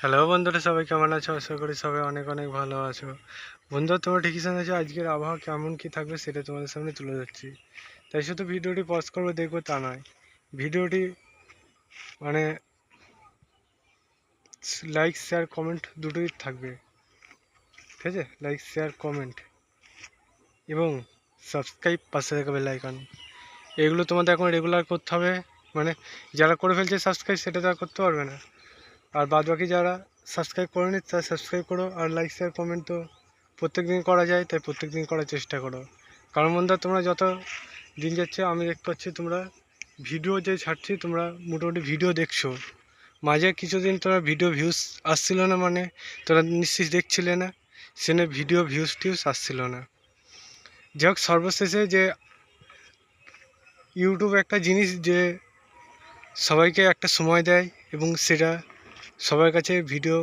Hello বন্ধুরা, সবাই কেমন আছো? আশা করি সবাই অনেক অনেক ভালো আছো। বন্ধুরা, তোমরা ঠিকই শুনেছো, আজকের আবহাওয়া কেমন কি থাকবে সেটা তোমাদের সামনে তুলে ধরছি। তাই শুধু ভিডিওটি পজ করবে দেখবো তা নয়, ভিডিওটি মানে লাইক শেয়ার কমেন্ট দুটোই থাকবে, ঠিক আছে? লাইক শেয়ার কমেন্ট এবং সাবস্ক্রাইব, পাশে থাকা বেল আইকন, এগুলো তোমাদের এখন রেগুলার করতে হবে। মানে যারা করে ফেলছে সাবস্ক্রাইব, সেটা তো আর করতে পারবে না। আর বাদ বাকি যারা সাবস্ক্রাইব করেনি তারা সাবস্ক্রাইব করো, আর লাইক শেয়ার কমেন্ট তো প্রত্যেক দিন করা যায়, তাই প্রত্যেক দিন করার চেষ্টা করো। কারণ বন্ধুরা, তোমরা যত দিন যাচ্ছে আমি দেখতে পাচ্ছি তোমরা ভিডিও যে ছাড়ছি, তোমরা মোটামুটি ভিডিও দেখছো। মাঝে কিছুদিন তোমরা ভিডিও ভিউজ আসছিল না, মানে তোমরা নিশ্চিত দেখছিলে না, সেনে ভিডিও ভিউজ টিউজ আসছিল না। যাই হোক, সর্বশেষে যে ইউটিউব একটা জিনিস যে সবাইকে একটা সময় দেয় এবং সেটা সবার কাছে ভিডিও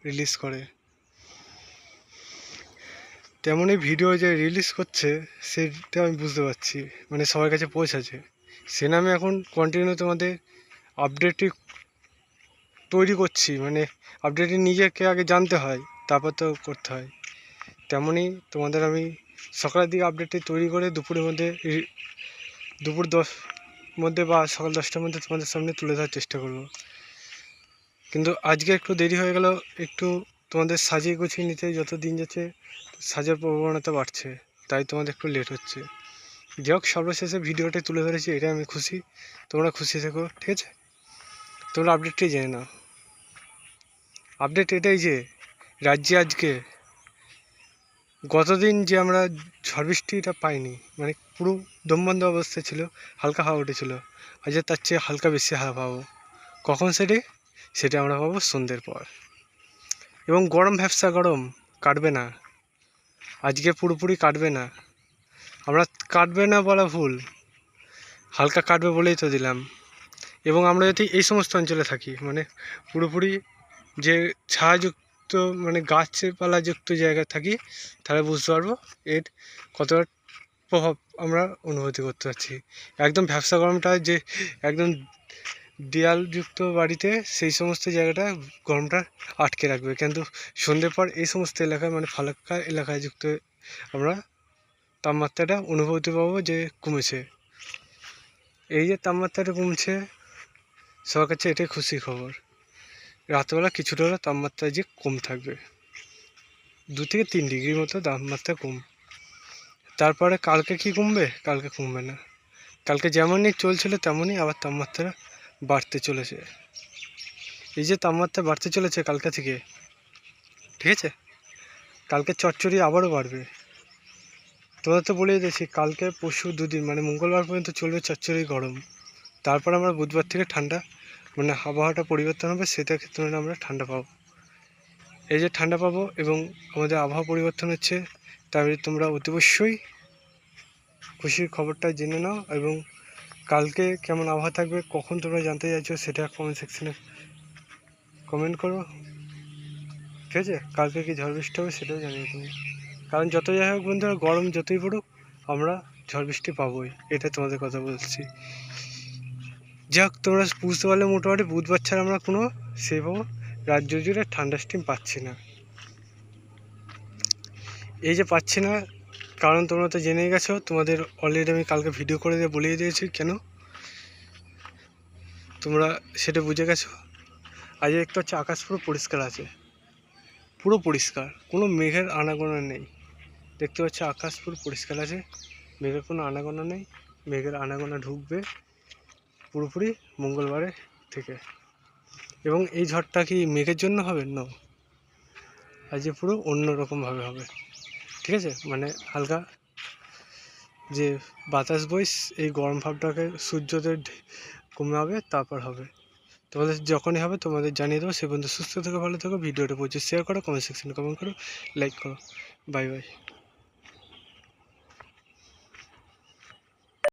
রিলিজ করে, তেমনই ভিডিও যে রিলিজ করছে সেটা আমি বুঝতে পারছি, মানে সবার কাছে পৌঁছাচ্ছে। সে নামে এখন কন্টিনিউ তোমাদের আপডেটই তৈরি করছি, মানে আপডেটে নিজেকে আগে জানতে হয়, তারপর তো করতে হয়। তেমনই তোমাদের আমি সকালের দিকে আপডেটটি তৈরি করে দুপুরের মধ্যে, দুপুর 10 মধ্যে বা সকাল 10টার মধ্যে তোমাদের সামনে তুলে ধরার চেষ্টা করব। কিন্তু আজকে একটু দেরি হয়ে গেল, একটু তোমাদের সাজিয়ে গুছিয়ে নিতে যত দিন যাচ্ছে সাজার প্রবণতা বাড়ছে, তাই তোমাদের একটু লেট হচ্ছে। যাই হোক, সর্বশেষে ভিডিওটা তুলে ধরেছি, এটা আমি খুশি, তোমরা খুশি থেকো, ঠিক আছে? তোমরা আপডেটটি জেনে নাও। আপডেট এটাই যে রাজ্যে আজকে গতদিন যে আমরা ঝড় বৃষ্টিটা পাইনি, মানে পুরো দমবন্ধ অবস্থা ছিল, হালকা হাওয়া উঠেছিল, আজ তার চেয়ে হালকা বেশি হাওয়া পাবো। কখন সেটা আমরা পাবো সন্ধ্যের পর। এবং গরম, ভ্যাপসা গরম কাটবে না, আজকে পুরোপুরি কাটবে না। আমরা কাটবে না বলা ভুল, হালকা কাটবে বলেই তো দিলাম। এবং আমরা যদি এই সমস্ত অঞ্চলে থাকি, মানে পুরোপুরি যে ছায়াযুক্ত, মানে গাছপালাযুক্ত জায়গায় থাকি, তাহলে বুঝতে পারবো এর কতটা প্রভাব আমরা অনুভূতি করতে পারছি। একদম ভ্যাপসা গরমটা যে একদম দেয়ালযুক্ত বাড়িতে, সেই সমস্ত জায়গাটা গরমটা আটকে রাখবে, কিন্তু সন্ধ্যের পর এই সমস্ত এলাকায়, মানে ফালাক্কা এলাকায় যুক্ত, আমরা তাপমাত্রাটা অনুভূতি পাবো যে কমেছে। এই যে তাপমাত্রাটা কমছে, সবার কাছে এটাই খুশির খবর। রাতবেলা কিছুটা হলে তাপমাত্রা যে কম থাকবে, 2 থেকে 3 ডিগ্রির মতো তাপমাত্রা কম। তারপরে কালকে কি কমবে? কালকে কমবে না, কালকে যেমনই চলছিল তেমনই আবার তাপমাত্রা বাড়তে চলেছে। এই যে তাপমাত্রা বাড়তে চলেছে কালকে থেকে, ঠিক আছে, কালকে চচ্চড়ি আবারও বাড়বে। তোমরা তো বলেই দিয়েছি, কালকে পরশু 2 দিন, মানে মঙ্গলবার পর্যন্ত চলবে চচ্চড়ি গরম। তারপর আমরা বুধবার থেকে ঠান্ডা, মানে আবহাওয়াটা পরিবর্তন হবে, সেটা ক্ষেত্রে আমরা ঠান্ডা পাবো। এই যে ঠান্ডা পাবো এবং আমাদের আবহাওয়া পরিবর্তন হচ্ছে, তবে তোমরা অতি অবশ্যই খুশির খবরটা জেনে নাও। এবং কালকে কেমন আবহাওয়া থাকবে, কখন তোমরা জানতে চাইছো, সেটা কমেন্ট সেকশনে কমেন্ট করো, ঠিক আছে? কালকে কি ঝড় বৃষ্টি হবে সেটাও জানিয়ে তুমি। কারণ যত যাই হোক বন্ধুরা, গরম যতই পড়ুক, আমরা ঝড় বৃষ্টি পাবোই, এটা তোমাদের কথা বলছি। যাক, তোমরা বুঝতে পারলে মোটামুটি বুধবার ছাড়া আমরা কোনো সেভাবে রাজ্য জুড়ে ঠান্ডা স্টিম পাচ্ছি না। এই যে পাচ্ছি না, কারণ তোমরা তো জেনেই গেছো, তোমাদের অলরেডি আমি কালকে ভিডিও করে দিয়ে বলিয়ে দিয়েছি কেন, তোমরা সেটা বুঝে গেছো। আজ একটু হচ্ছে আকাশ পুরো পরিষ্কার আছে, পুরো পরিষ্কার, কোনো মেঘের আনাগোনা নেই। দেখতে পাচ্ছ আকাশ পুরো পরিষ্কার আছে, মেঘের কোনো আনাগোনা নেই। মেঘের আনাগোনা ঢুকবে পুরোপুরি মঙ্গলবারে থেকে। এবং এই ঝড়টা কি মেঘের জন্য হবে? না, আজকে পুরো অন্যরকমভাবে হবে, ঠিক আছে? মানে হালকা যে বাতাস বইস, এই গরম ভাবটাকে সূর্যদের কমে হবে, তারপর হবে। তোমাদের যখনই হবে তোমাদের জানিয়ে দেবো। সে পর্যন্ত সুস্থ থেকো, ভালো থেকো। ভিডিওটা পৌঁছে শেয়ার করো, কমেন্ট সেকশনে কমেন্ট করো, লাইক করো। Bye bye.